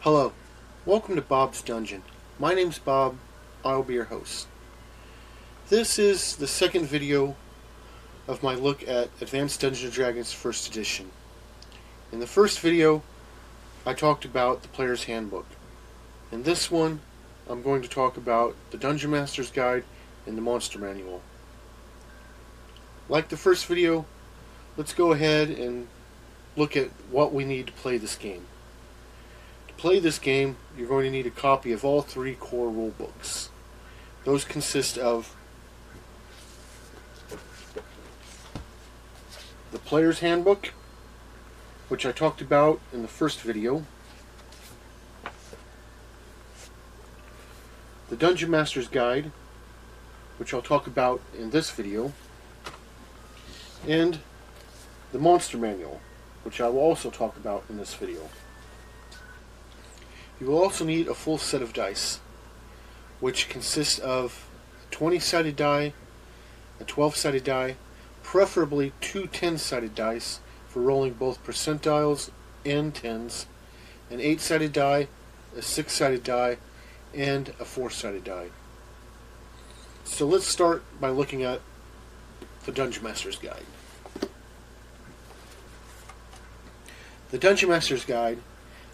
Hello, welcome to Bob's Dungeon. My name's Bob, I'll be your host. This is the second video of my look at Advanced Dungeons & Dragons 1st Edition. In the first video, I talked about the Player's Handbook. In this one, I'm going to talk about the Dungeon Master's Guide and the Monster Manual. Like the first video, let's go ahead and look at what we need to play this game. To play this game, you're going to need a copy of all three core rule books. Those consist of the Player's Handbook, which I talked about in the first video, the Dungeon Master's Guide, which I'll talk about in this video, and the Monster Manual, which I will also talk about in this video. You will also need a full set of dice, which consists of a 20-sided die, a 12-sided die, preferably two 10-sided dice for rolling both percentiles and tens, an 8-sided die, a 6-sided die, and a 4-sided die. So let's start by looking at the Dungeon Master's Guide. The Dungeon Master's Guide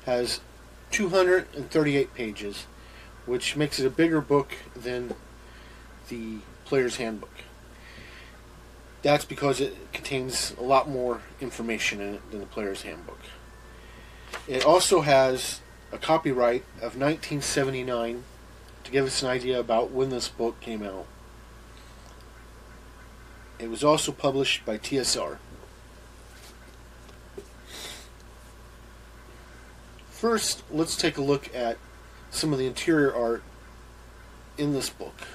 has 238 pages, which makes it a bigger book than the Player's Handbook. That's because it contains a lot more information in it than the Player's Handbook. It also has a copyright of 1979 to give us an idea about when this book came out. It was also published by TSR. First, let's take a look at some of the interior art in this book.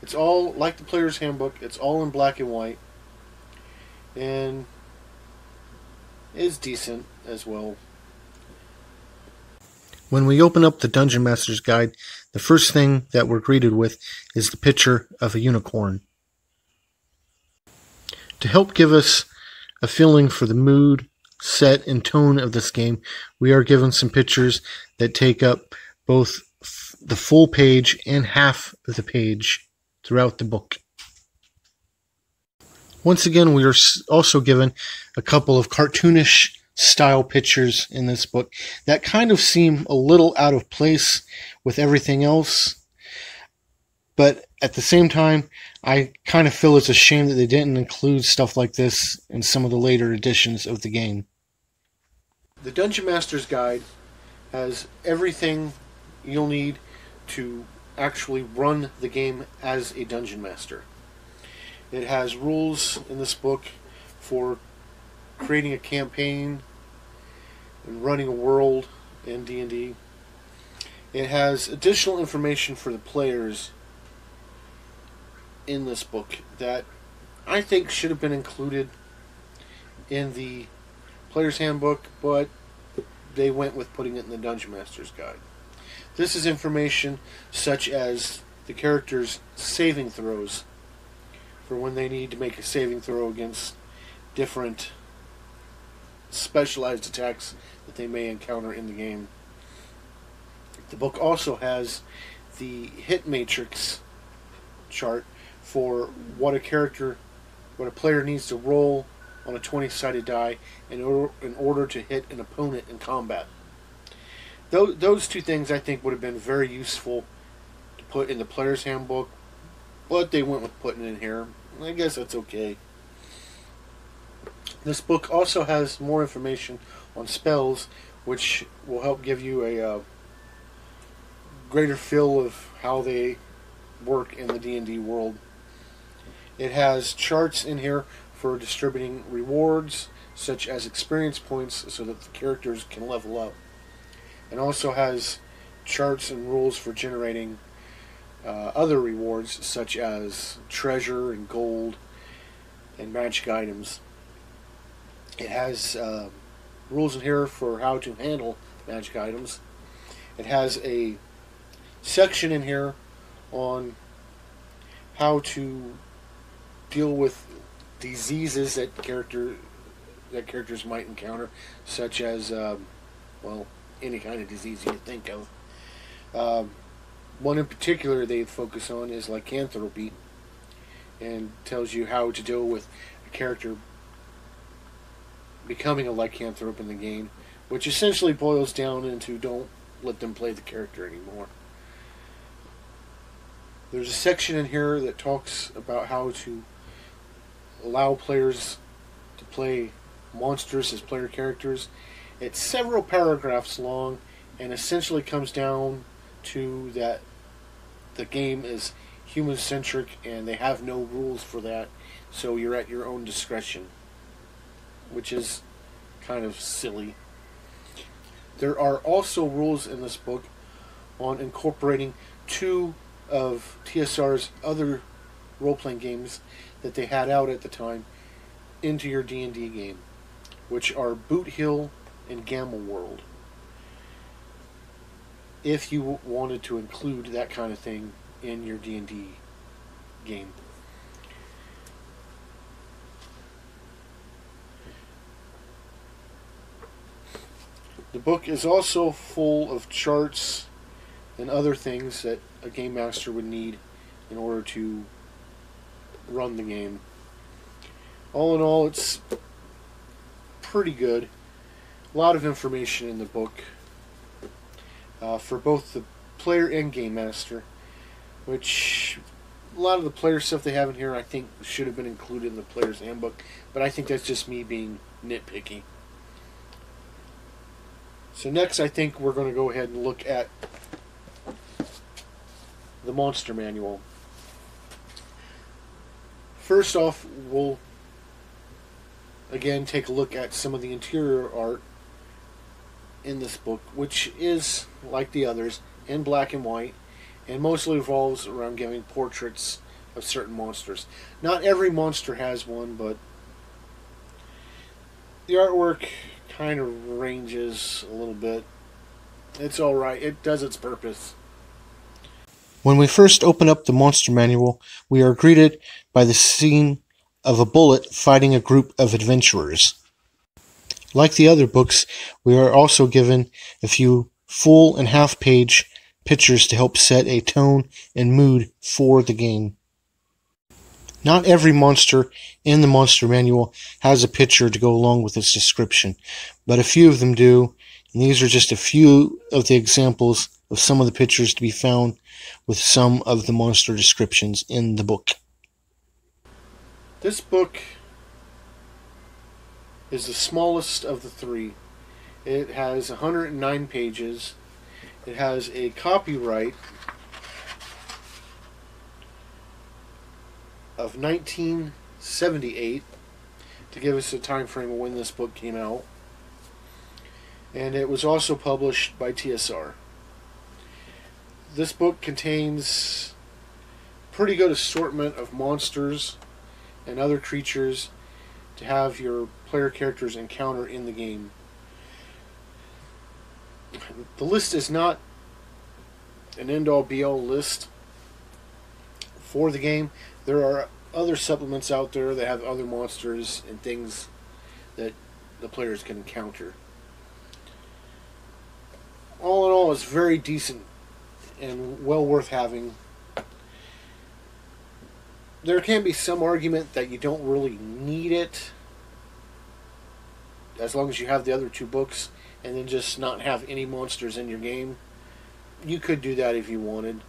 It's all like the Player's Handbook, it's all in black and white, and is decent as well. When we open up the Dungeon Master's Guide, the first thing that we're greeted with is the picture of a unicorn. To help give us a feeling for the mood, set, and tone of this game, we are given some pictures that take up both the full page and half of the page throughout the book. Once again, we are also given a couple of cartoonish style pictures in this book that kind of seem a little out of place with everything else, but at the same time, I kind of feel it's a shame that they didn't include stuff like this in some of the later editions of the game. The Dungeon Master's Guide has everything you'll need to actually run the game as a Dungeon Master. It has rules in this book for creating a campaign and running a world in D&D. It has additional information for the players in this book that I think should have been included in the Player's Handbook, but they went with putting it in the Dungeon Master's Guide. This is information such as the characters' saving throws for when they need to make a saving throw against different specialized attacks that they may encounter in the game. The book also has the hit matrix chart for what a player needs to roll on a 20-sided die in order to hit an opponent in combat. Those two things I think would have been very useful to put in the Player's Handbook, but they went with putting it in here. I guess that's okay. This book also has more information on spells, which will help give you a greater feel of how they work in the D&D world. It has charts in here for distributing rewards, such as experience points, so that the characters can level up. And also has charts and rules for generating other rewards, such as treasure and gold and magic items. It has rules in here for how to handle magic items. It has a section in here on how to deal with diseases that characters might encounter, such as any kind of disease you think of. One in particular they focus on is lycanthropy, and tells you how to deal with a character becoming a lycanthrope in the game, which essentially boils down into don't let them play the character anymore. There's a section in here that talks about how to allow players to play monsters as player characters. It's several paragraphs long and essentially comes down to that the game is human centric and they have no rules for that, so you're at your own discretion, which is kind of silly. There are also rules in this book on incorporating two of TSR's other role-playing games that they had out at the time into your D&D game, which are Boot Hill and Gamble World. If you wanted to include that kind of thing in your D&D game. The book is also full of charts and other things that a game master would need in order to run the game. All in all, it's pretty good. A lot of information in the book for both the player and game master, which a lot of the player stuff they have in here I think should have been included in the player's handbook, but I think that's just me being nitpicky. So next I think we're going to go ahead and look at the monster manual. First off, we'll again take a look at some of the interior art in this book, which is, like the others, in black and white, and mostly revolves around giving portraits of certain monsters. Not every monster has one, but the artwork kind of ranges a little bit. It's alright, it does its purpose. When we first open up the monster manual, we are greeted by the scene of a bullet fighting a group of adventurers. Like the other books, we are also given a few full and half-page pictures to help set a tone and mood for the game. Not every monster in the monster manual has a picture to go along with its description, but a few of them do, and these are just a few of the examples of some of the pictures to be found with some of the monster descriptions in the book. This book is the smallest of the three. It has 109 pages. It has a copyright of 1978 to give us a time frame of when this book came out, and it was also published by TSR. This book contains pretty good assortment of monsters and other creatures to have your player characters encounter in the game. The list is not an end-all be-all list for the game. There are other supplements out there that have other monsters and things that the players can encounter. All in all, it's very decent and well worth having. There can be some argument that you don't really need it, as long as you have the other two books, and then just not have any monsters in your game. You could do that if you wanted,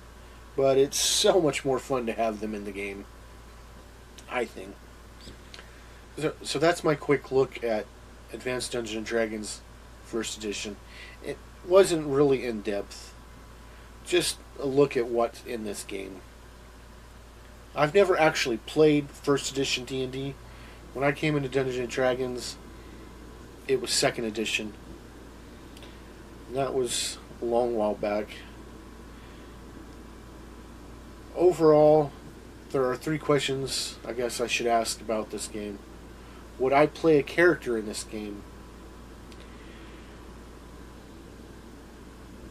but it's so much more fun to have them in the game, I think. So that's my quick look at Advanced Dungeons & Dragons First Edition. It wasn't really in depth, just a look at what's in this game. I've never actually played First Edition D&D. When I came into Dungeons & Dragons, it was Second Edition. And that was a long while back. Overall, there are 3 questions I guess I should ask about this game. Would I play a character in this game?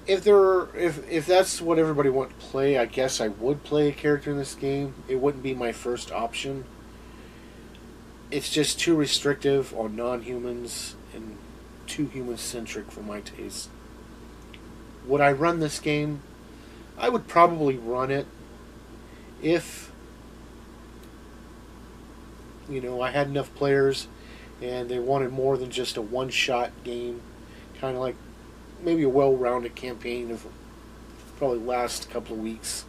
If that's what everybody wants to play, I guess I would play a character in this game. It wouldn't be my first option. It's just too restrictive on non-humans and too human-centric for my taste. Would I run this game? I would probably run it if, I had enough players and they wanted more than just a one-shot game, kind of like maybe a well-rounded campaign of probably last a couple of weeks.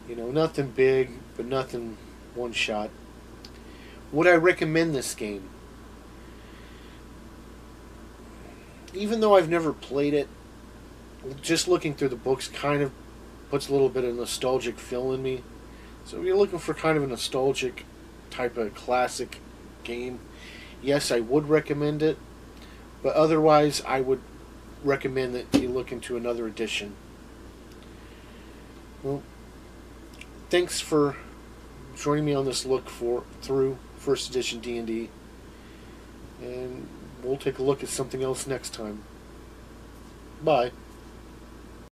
Nothing big, but nothing one-shot. Would I recommend this game? Even though I've never played it, just looking through the books kind of puts a little bit of nostalgic feel in me. So if you're looking for kind of a nostalgic type of classic game, yes, I would recommend it. But otherwise, I would recommend that you look into another edition. Well, thanks for joining me on this look through first edition D&D, and we'll take a look at something else next time. Bye.